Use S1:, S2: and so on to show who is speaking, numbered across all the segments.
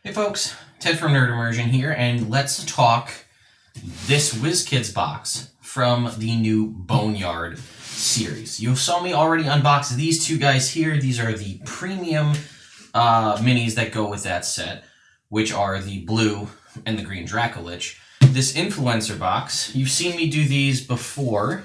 S1: Hey folks, Ted from Nerd Immersion here, and let's talk this WizKids box from the new Boneyard series. You saw me already unbox these two guys here. These are the premium minis that go with that set, which are the blue and the green Dracolich. This influencer box, you've seen me do these before,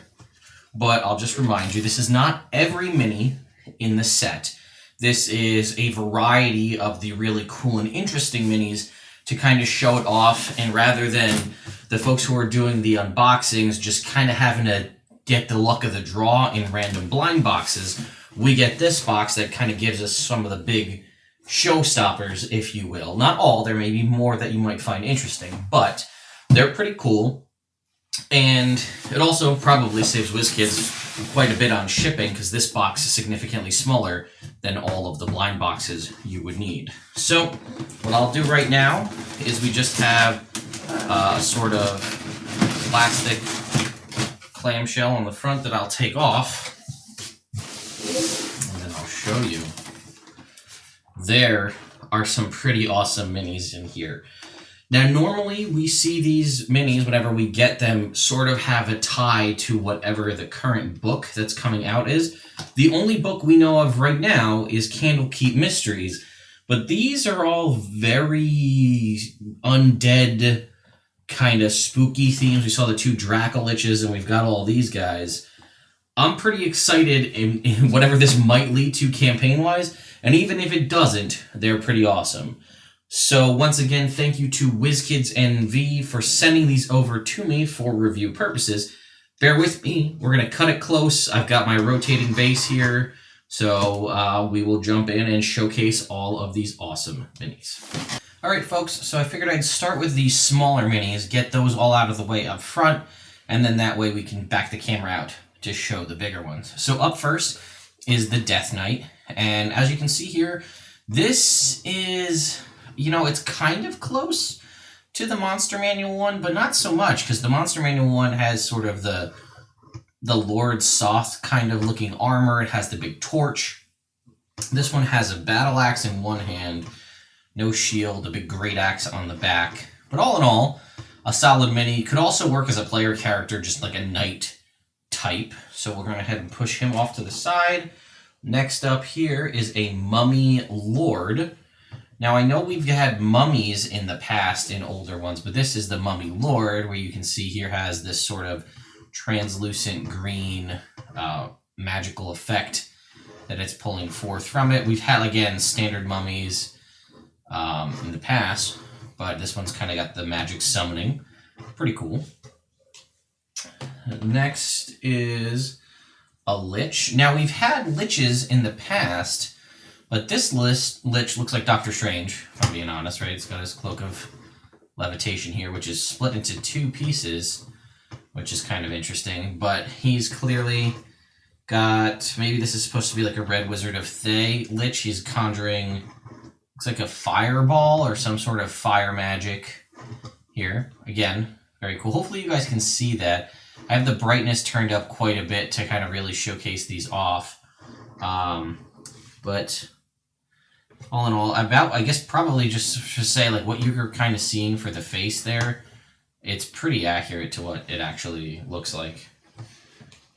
S1: but I'll just remind you, this is not every mini in the set. This is a variety of the really cool and interesting minis to kind of show it off, and rather than the folks who are doing the unboxings just kind of having to get the luck of the draw in random blind boxes, we get this box that kind of gives us some of the big showstoppers, if you will. Not all, there may be more that you might find interesting, but they're pretty cool. And it also probably saves WizKids quite a bit on shipping, because this box is significantly smaller than all of the blind boxes you would need. So what I'll do right now is we just have a sort of plastic clamshell on the front that I'll take off, and then I'll show you. There are some pretty awesome minis in here. Now, normally we see these minis, whenever we get them, sort of have a tie to whatever the current book that's coming out is. The only book we know of right now is Candlekeep Mysteries, but these are all very undead, kind of spooky themes. We saw the two Dracoliches, and we've got all these guys. I'm pretty excited in whatever this might lead to campaign-wise, and even if it doesn't, they're pretty awesome. So once again, thank you to WizKids NV for sending these over to me for review purposes. Bear with me, we're going to cut it close. I've got my rotating base here, so we will jump in and showcase all of these awesome minis. Alright folks, so I figured I'd start with these smaller minis, get those all out of the way up front, and then that way we can back the camera out to show the bigger ones. So up first is the Death Knight, and as you can see here, this is... You know, it's kind of close to the Monster Manual one, but not so much, because the Monster Manual one has sort of the Lord Soth kind of looking armor. It has the big torch. This one has a battle axe in one hand, no shield, a big great axe on the back. But all in all, a solid mini. Could also work as a player character, just like a knight type. So we're going to go ahead and push him off to the side. Next up here is a Mummy Lord. Now, I know we've had mummies in the past in older ones, but this is the Mummy Lord, where you can see here has this sort of translucent green magical effect that it's pulling forth from it. We've had, again, standard mummies in the past, but this one's kind of got the magic summoning. Pretty cool. Next is a Lich. Now, we've had Liches in the past, but this Lich looks like Doctor Strange, if I'm being honest, right? It's got his cloak of levitation here, which is split into two pieces, which is kind of interesting. But he's clearly got, maybe this is supposed to be like a Red Wizard of Thay Lich. He's conjuring, looks like a fireball or some sort of fire magic here. Again, very cool. Hopefully you guys can see that. I have the brightness turned up quite a bit to kind of really showcase these off. But... all in all, I guess probably just to say, like, what you're kind of seeing for the face there, it's pretty accurate to what it actually looks like.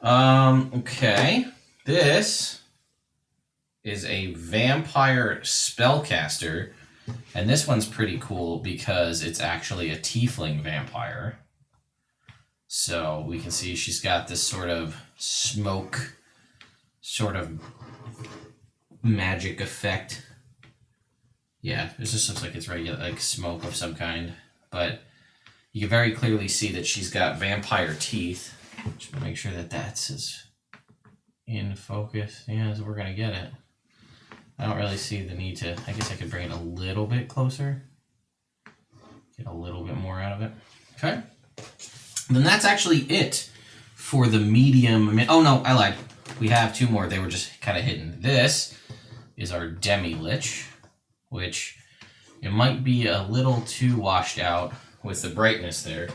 S1: Okay. This is a vampire spellcaster, and this one's pretty cool because it's actually a tiefling vampire. So we can see she's got this sort of smoke, sort of magic effect. Yeah, this just looks like it's regular, like smoke of some kind. But you can very clearly see that she's got vampire teeth. Just make sure that that's in focus. Yeah, so we're going to get it. I don't really see the need to... I guess I could bring it a little bit closer. Get a little bit more out of it. Okay. Then that's actually it for the medium... Oh, no, I lied. We have two more. They were just kind of hidden. This is our Demi-Lich, which it might be a little too washed out with the brightness there.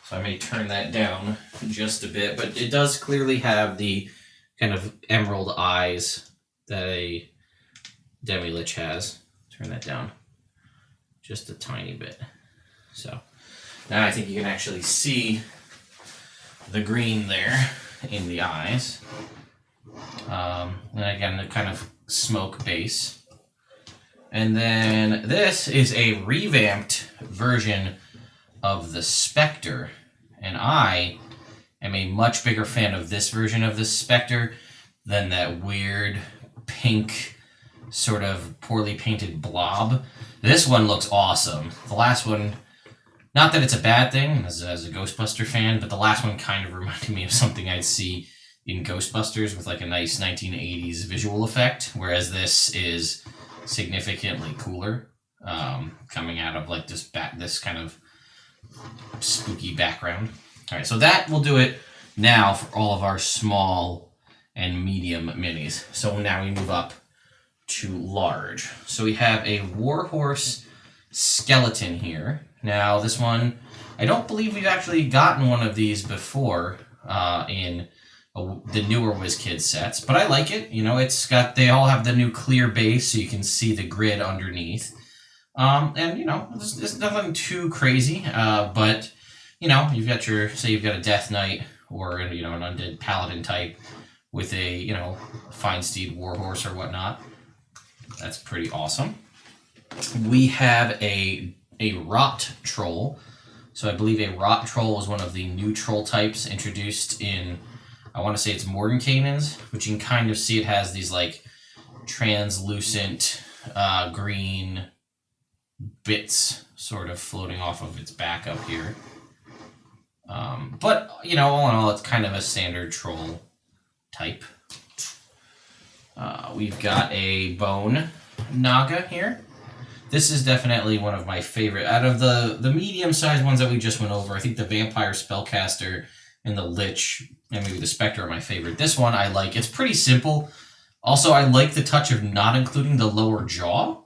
S1: So I may turn that down just a bit, but it does clearly have the kind of emerald eyes that a Demi-Lich has. Turn that down just a tiny bit. So now I think you can actually see the green there in the eyes. And again, the kind of smoke base. And then this is a revamped version of the Spectre. And I am a much bigger fan of this version of the Spectre than that weird pink sort of poorly painted blob. This one looks awesome. The last one, not that it's a bad thing as a Ghostbuster fan, but the last one kind of reminded me of something I'd see in Ghostbusters with like a nice 1980s visual effect, whereas this is significantly cooler, coming out of like this kind of spooky background. All right, so that will do it now for all of our small and medium minis. So now we move up to large. So we have a Warhorse skeleton here. Now this one, I don't believe we've actually gotten one of these before in the newer WizKids sets, but I like it. You know, they all have the new clear base so you can see the grid underneath. And you know, there's nothing too crazy, but you know, you've got a Death Knight or, you know, an Undead Paladin type with a, you know, Feinsteed Warhorse or whatnot. That's pretty awesome. We have a Rot Troll. So I believe a Rot Troll was one of the new troll types introduced in, I want to say it's Mordenkainen's, which you can kind of see it has these like translucent green bits sort of floating off of its back up here. But, you know, all in all, it's kind of a standard troll type. We've got a Bone Naga here. This is definitely one of my favorite. Out of the medium-sized ones that we just went over, I think the Vampire Spellcaster and the Lich and maybe the Spectre are my favorite. This one I like. It's pretty simple. Also, I like the touch of not including the lower jaw,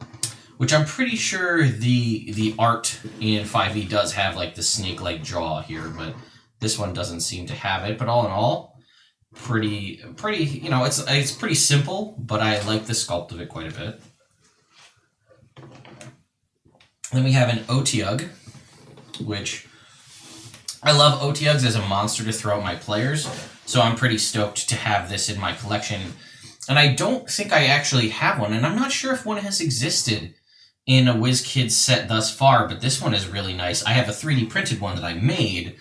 S1: which I'm pretty sure the art in 5e does have like the snake-like jaw here, but this one doesn't seem to have it. But all in all, pretty, you know, it's pretty simple, but I like the sculpt of it quite a bit. Then we have an Otyugh, which I love Otyughs as a monster to throw at my players, so I'm pretty stoked to have this in my collection. And I don't think I actually have one, and I'm not sure if one has existed in a WizKids set thus far, but this one is really nice. I have a 3D printed one that I made,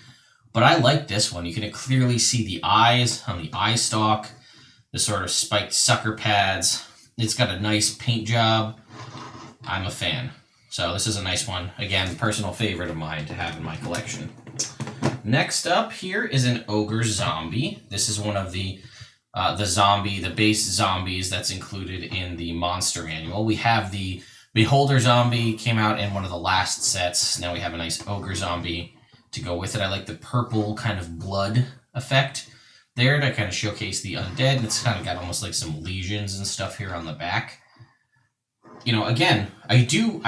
S1: but I like this one. You can clearly see the eyes on the eye stalk, the sort of spiked sucker pads. It's got a nice paint job. I'm a fan. So this is a nice one. Again, personal favorite of mine to have in my collection. Next up here is an Ogre Zombie. This is one of the base zombies that's included in the Monster Manual. We have the Beholder Zombie, came out in one of the last sets. Now we have a nice Ogre Zombie to go with it. I like the purple kind of blood effect there to kind of showcase the undead. It's kind of got almost like some lesions and stuff here on the back. You know, again, I think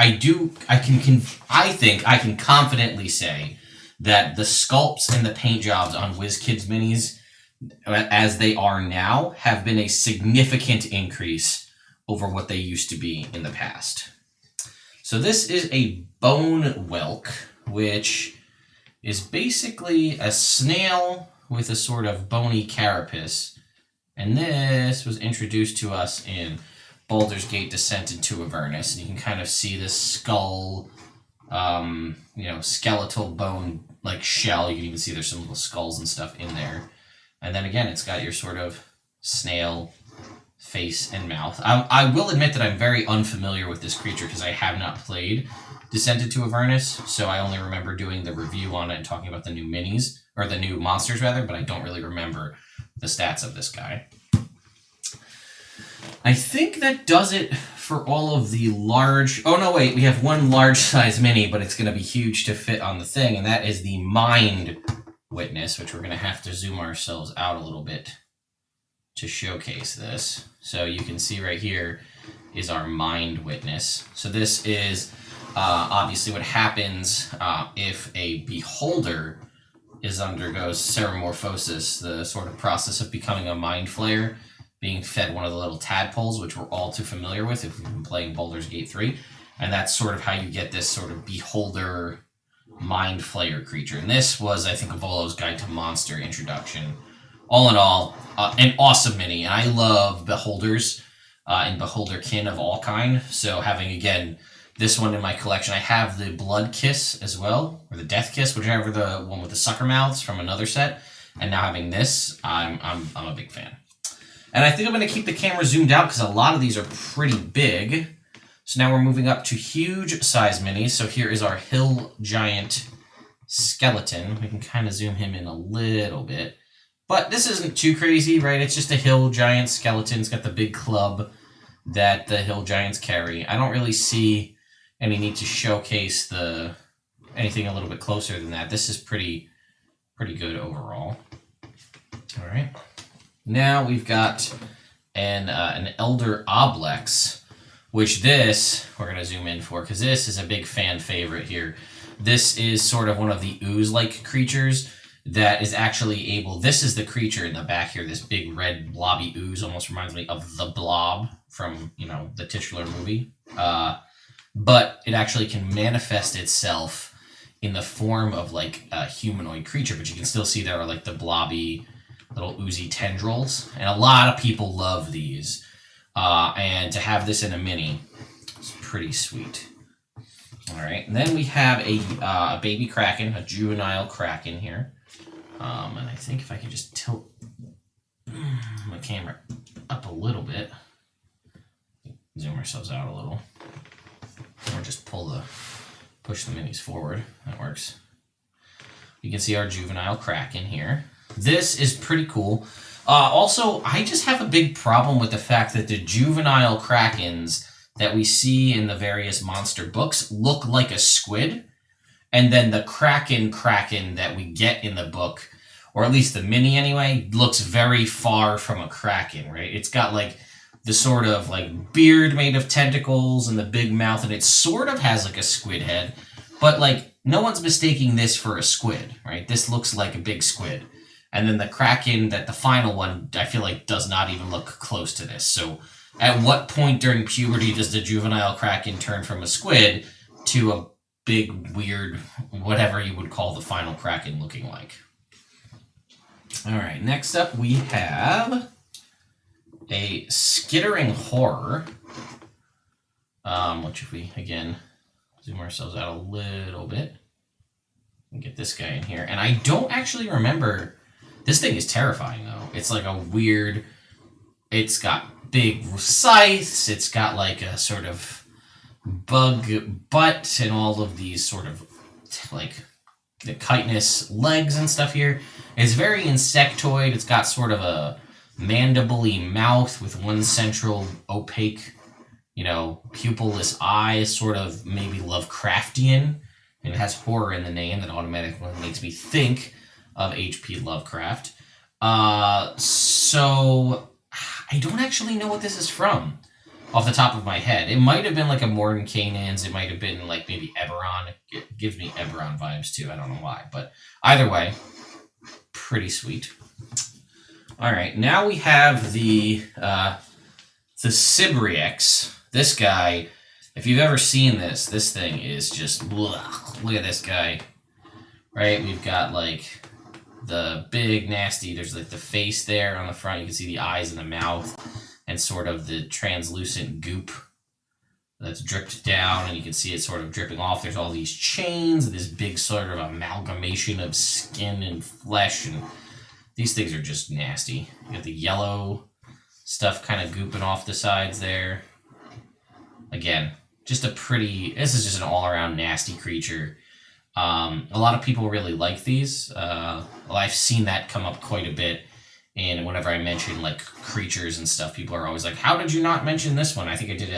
S1: I can confidently say that the sculpts and the paint jobs on WizKids minis, as they are now, have been a significant increase over what they used to be in the past. So this is a Bone Whelk, which is basically a snail with a sort of bony carapace. And this was introduced to us in Baldur's Gate Descent into Avernus, and you can kind of see this skull, you know, skeletal bone like shell. You can even see there's some little skulls and stuff in there. And then again, it's got your sort of snail face and mouth. I will admit that I'm very unfamiliar with this creature because I have not played Descent into Avernus, so I only remember doing the review on it and talking about the new minis, or the new monsters rather, but I don't really remember the stats of this guy. I think that does it for all of the large... Oh, no, wait. We have one large-size mini, but it's going to be huge to fit on the thing, and that is the Mind Witness, which we're going to have to zoom ourselves out a little bit to showcase this. So you can see right here is our Mind Witness. So this is obviously what happens if a beholder undergoes ceramorphosis, the sort of process of becoming a mind flayer, being fed one of the little tadpoles, which we're all too familiar with if we've been playing Baldur's Gate 3. And that's sort of how you get this sort of beholder mind flayer creature. And this was, I think, Avolo's Guide to Monster introduction. All in all, an awesome mini. And I love beholders and beholderkin of all kind. So having, again, this one in my collection, I have the Blood Kiss as well, or the Death Kiss, whichever the one with the sucker mouths from another set. And now having this, I'm a big fan. And I think I'm going to keep the camera zoomed out because a lot of these are pretty big. So now we're moving up to huge size minis. So here is our Hill Giant Skeleton. We can kind of zoom him in a little bit. But this isn't too crazy, right? It's just a Hill Giant Skeleton. It's got the big club that the Hill Giants carry. I don't really see any need to showcase anything a little bit closer than that. This is pretty good overall. All right. Now we've got an Elder Oblex, which this we're going to zoom in for because this is a big fan favorite here. This is sort of one of the ooze-like creatures that is actually able... This is the creature in the back here, this big red blobby ooze. Almost reminds me of the Blob from, the titular movie. But it actually can manifest itself in the form of like a humanoid creature, but you can still see there are like the blobby little oozy tendrils, and a lot of people love these. And to have this in a mini is pretty sweet. All right, and then we have a baby Kraken, a juvenile Kraken here. And I think if I can just tilt my camera up a little bit, zoom ourselves out a little. Or just push the minis forward. That works. You can see our juvenile Kraken here. This is pretty cool. Also, I just have a big problem with the fact that the juvenile Krakens that we see in the various monster books look like a squid. And then the Kraken that we get in the book, or at least the mini anyway, looks very far from a Kraken, right? It's got like the sort of like beard made of tentacles and the big mouth, and it sort of has like a squid head, but like no one's mistaking this for a squid, right? This looks like a big squid. And then the Kraken, the final one, I feel like does not even look close to this. So at what point during puberty does the juvenile Kraken turn from a squid to a big, weird, whatever you would call the final Kraken looking like? All right, next up we have a Skittering Horror, which if we, again, zoom ourselves out a little bit and get this guy in here. And I don't actually remember, this thing is terrifying though. It's like a weird, it's got big scythes, it's got like a sort of bug butt and all of these sort of like the chitinous legs and stuff here. It's very insectoid. It's got sort of a mandible-y mouth with one central opaque, pupilless eye, sort of maybe Lovecraftian. And it has horror in the name that automatically makes me think of H.P. Lovecraft. So I don't actually know what this is from off the top of my head. It might have been like a Mordenkainen's. It might have been like maybe Eberron. It gives me Eberron vibes too. I don't know why. But either way, pretty sweet. All right, now we have the Sibriax. This guy, if you've ever seen this thing is just, blech. Look at this guy, right? We've got like the big nasty, there's like the face there on the front. You can see the eyes and the mouth and sort of the translucent goop that's dripped down, and you can see it sort of dripping off. There's all these chains and this big sort of amalgamation of skin and flesh, and these things are just nasty. You got the yellow stuff kind of gooping off the sides there. Again, this is just an all-around nasty creature. A lot of people really like these. I've seen that come up quite a bit, and whenever I mention like creatures and stuff, people are always like, how did you not mention this one? I think I did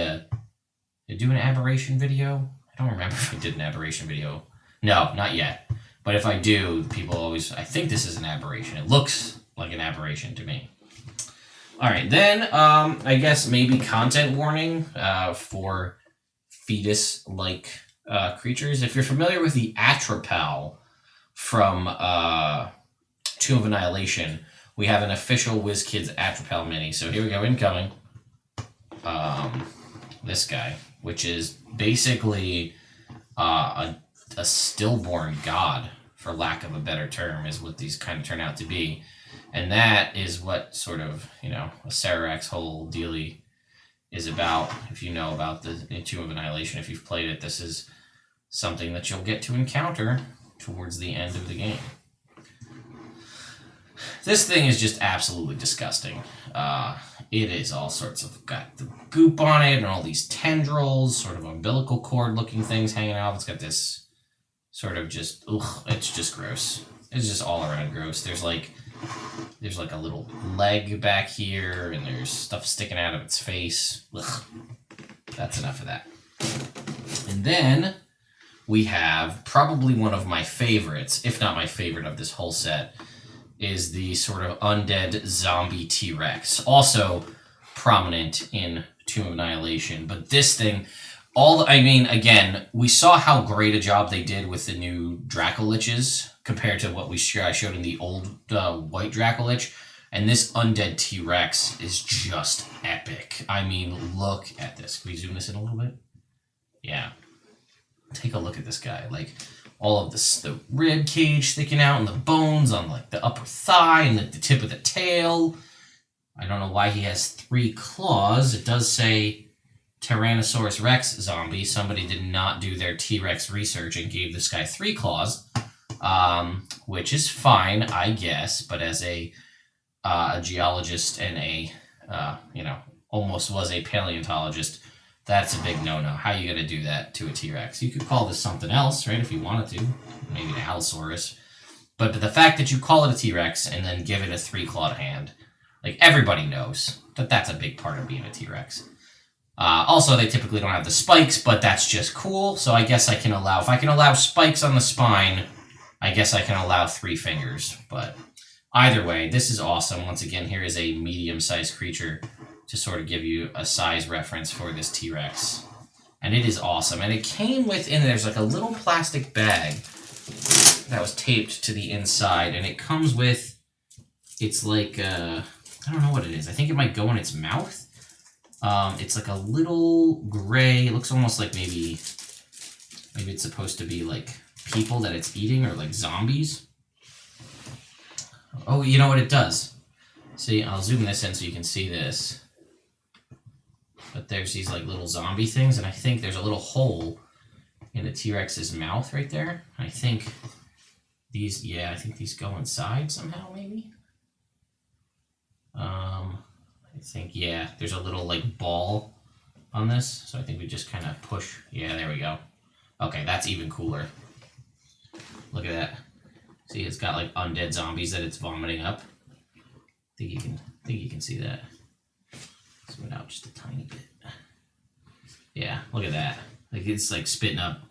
S1: an aberration video? I don't remember if I did an aberration video. No, not yet. But if I do, people always, I think this is an aberration. It looks like an aberration to me. All right, then I guess maybe content warning for fetus-like creatures. If you're familiar with the Atropal from Tomb of Annihilation, we have an official WizKids Atropal mini. So here we go, incoming. This guy. which is basically a stillborn god, for lack of a better term, is what these kind of turn out to be. And that is what sort of, a Sibriax whole dealie is about. If you know about the Tomb of Annihilation, if you've played it, this is something that you'll get to encounter towards the end of the game. This thing is just absolutely disgusting. It is all sorts of, got the goop on it and all these tendrils, sort of umbilical cord looking things hanging out. It's got this sort of just, it's just gross. It's just all around gross. There's like a little leg back here, and there's stuff sticking out of its face. Ugh. That's enough of that. And then we have probably one of my favorites, if not my favorite of this whole set, is the sort of undead zombie T-Rex. Also prominent in Tomb of Annihilation. But this thing, again, we saw how great a job they did with the new Dracoliches compared to what I showed in the old white Dracolich. And this undead T-Rex is just epic. I mean, look at this. Can we zoom this in a little bit? Yeah. Take a look at this guy. Like, all of the rib cage sticking out and the bones on like the upper thigh and the tip of the tail. I don't know why he has 3 claws. It does say Tyrannosaurus Rex zombie. Somebody did not do their T-Rex research and gave this guy 3 claws, which is fine, I guess. But as a geologist and almost was a paleontologist, that's a big no-no. How are you going to do that to a T-Rex? You could call this something else, right, if you wanted to. Maybe an Allosaurus. But the fact that you call it a T-Rex and then give it a 3-clawed hand, like, everybody knows that that's a big part of being a T-Rex. Also, they typically don't have the spikes, but that's just cool. So I guess if I can allow spikes on the spine, I guess I can allow 3 fingers. But either way, this is awesome. Once again, here is a medium-sized creature to sort of give you a size reference for this T-Rex. And it is awesome. And it came there's like a little plastic bag that was taped to the inside, and it comes with, it's like, I don't know what it is. I think it might go in its mouth. It's like a little gray, it looks almost like maybe it's supposed to be like people that it's eating, or like zombies. Oh, you know what it does? See, I'll zoom this in so you can see this. But there's these like little zombie things, and I think there's a little hole in the T-Rex's mouth right there. I think these go inside somehow, maybe. I think, there's a little like ball on this, so I think we just kind of push. Yeah, there we go. Okay, that's even cooler. Look at that. See, it's got like undead zombies that it's vomiting up. Think you can see that. Zoom it out just a tiny bit. Yeah, look at that. Like, it's like spitting up,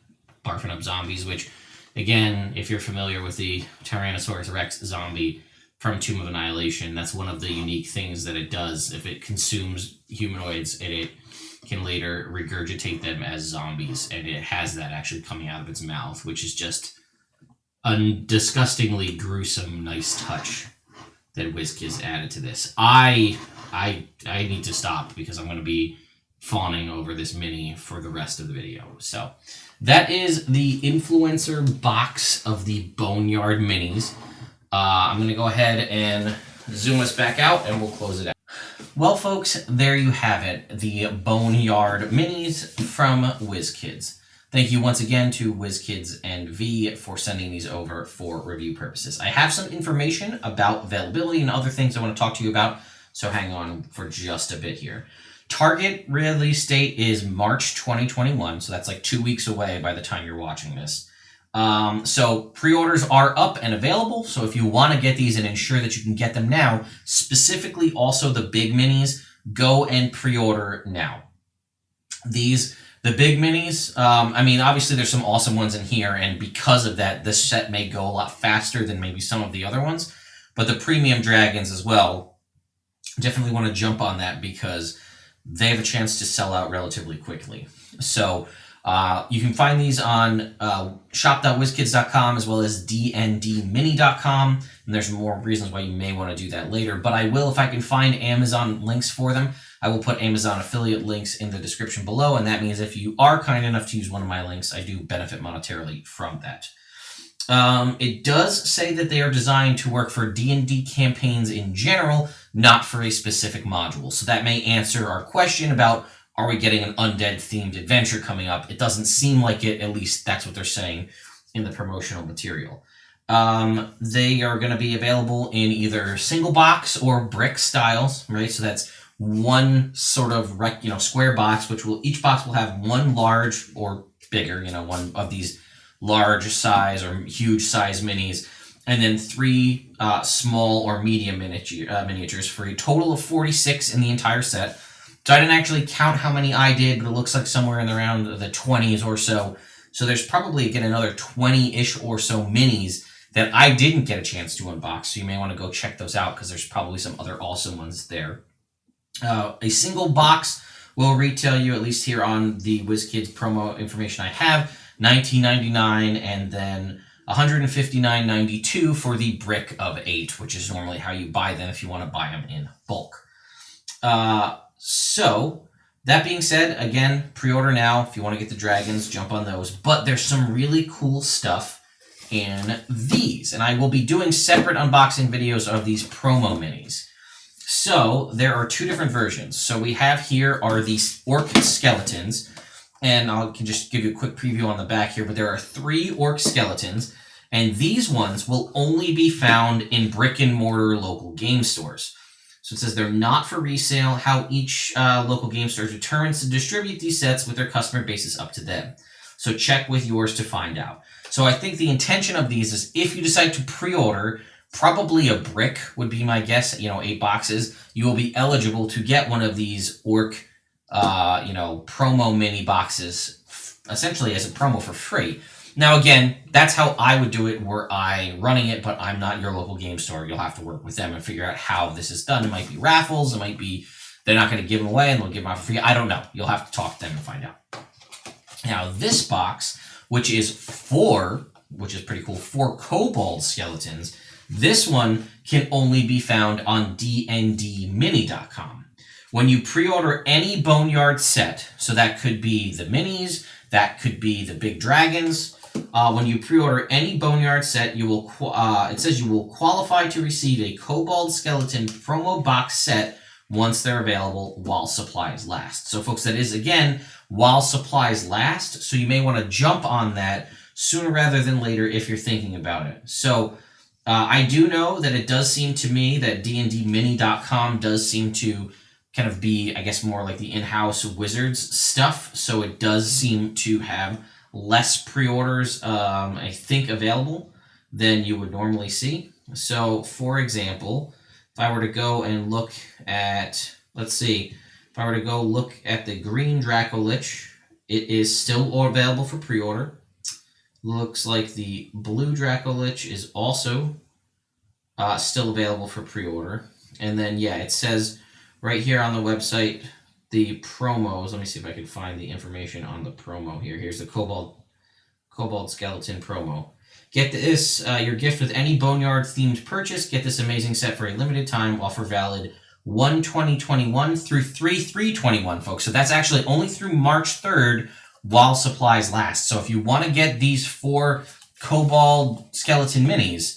S1: barfing up zombies, which, again, if you're familiar with the Tyrannosaurus Rex zombie from Tomb of Annihilation, that's one of the unique things that it does. If it consumes humanoids, it can later regurgitate them as zombies, and it has that actually coming out of its mouth, which is just a disgustingly gruesome, nice touch that WizKids added to this. I need to stop because I'm going to be fawning over this mini for the rest of the video. So that is the influencer box of the Boneyard minis. I'm going to go ahead and zoom us back out, and we'll close it out. Well, folks, there you have it. The Boneyard minis from WizKids. Thank you once again to WizKids and V for sending these over for review purposes. I have some information about availability and other things I want to talk to you about, so hang on for just a bit here. Target release date is March 2021, so that's like 2 weeks away by the time you're watching this. So pre-orders are up and available, so if you want to get these and ensure that you can get them now, specifically also the big minis, go and pre-order now. The big minis, obviously there's some awesome ones in here, and because of that, this set may go a lot faster than maybe some of the other ones, but the premium dragons as well, definitely want to jump on that because they have a chance to sell out relatively quickly. So you can find these on shop.wizkids.com as well as dndmini.com, and there's more reasons why you may want to do that later, but I will, if I can find Amazon links for them, I will put Amazon affiliate links in the description below, and that means if you are kind enough to use one of my links, I do benefit monetarily from that. It does say that they are designed to work for D&D campaigns in general, not for a specific module. So that may answer our question about, are we getting an Undead-themed adventure coming up? It doesn't seem like it, at least that's what they're saying in the promotional material. They are going to be available in either single box or brick styles, right? So that's one sort of square box, each box will have one large or bigger, one of these large size or huge size minis, and then 3 small or medium miniatures for a total of 46 in the entire set. So I didn't actually count how many I did, but it looks like somewhere in around the 20s or so. So there's probably, again, another 20-ish or so minis that I didn't get a chance to unbox, so you may want to go check those out because there's probably some other awesome ones there. A single box will retail you, at least here on the WizKids promo information I have, $19.99, and then $159.92 for the brick of 8, which is normally how you buy them if you want to buy them in bulk. So, that being said, again, pre-order now. If you want to get the dragons, jump on those. But there's some really cool stuff in these, and I will be doing separate unboxing videos of these promo minis. So, there are 2 different versions. So, we have here are these orc skeletons. And I can just give you a quick preview on the back here, but there are 3 orc skeletons, and these ones will only be found in brick-and-mortar local game stores. So it says they're not for resale. How each local game store determines to distribute these sets with their customer base is up to them. So check with yours to find out. So I think the intention of these is if you decide to pre-order, probably a brick would be my guess, 8 boxes, you will be eligible to get one of these orc promo mini boxes, essentially as a promo for free. Now, again, that's how I would do it were I running it, but I'm not your local game store. You'll have to work with them and figure out how this is done. It might be raffles. It might be they're not going to give them away and they'll give them out for free. I don't know. You'll have to talk to them and find out. Now, this box, which is pretty cool, 4 kobold skeletons, this one can only be found on dndmini.com. When you pre-order any Boneyard set, so that could be the minis, that could be the big dragons. When you pre-order any Boneyard set, you will it says you will qualify to receive a kobold skeleton promo box set once they're available while supplies last. So, folks, that is, again, while supplies last, so you may want to jump on that sooner rather than later if you're thinking about it. So, I do know that it does seem to me that dndmini.com does seem to kind of be, I guess, more like the in-house Wizards stuff. So it does seem to have less pre-orders, I think, available than you would normally see. So, for example, if I were to go and look at, if I were to go look at the green Dracolich, it is still available for pre-order. Looks like the blue Dracolich is also still available for pre-order. And then, yeah, it says right here on the website, the promos. Let me see if I can find the information on the promo here. Here's the Kobold Skeleton promo. Get this, your gift with any Boneyard-themed purchase. Get this amazing set for a limited time. Offer valid 1/20/21 through 3/3/21, folks. So that's actually only through March 3rd while supplies last. So if you want to get these 4 Kobold Skeleton minis,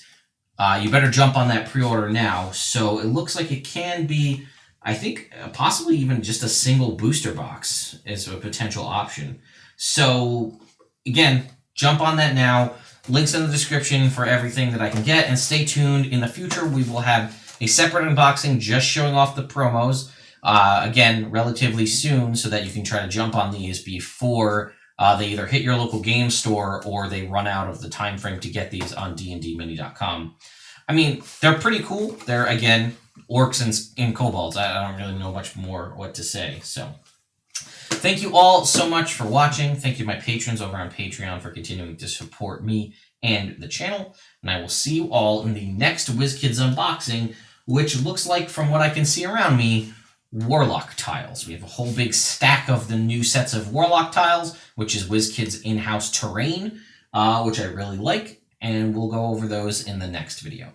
S1: you better jump on that pre-order now. So it looks like it can be, I think, possibly even just a single booster box is a potential option. So, again, jump on that now. Links in the description for everything that I can get. And stay tuned. In the future, we will have a separate unboxing just showing off the promos. Again, relatively soon so that you can try to jump on these before they either hit your local game store or they run out of the time frame to get these on dndmini.com. I mean, they're pretty cool. They're, again, orcs and kobolds. I don't really know much more what to say. So, thank you all so much for watching. Thank you to my patrons over on Patreon for continuing to support me and the channel. And I will see you all in the next WizKids unboxing, which looks like, from what I can see around me, Warlock tiles. We have a whole big stack of the new sets of Warlock tiles, which is WizKids in-house terrain, which I really like. And we'll go over those in the next video.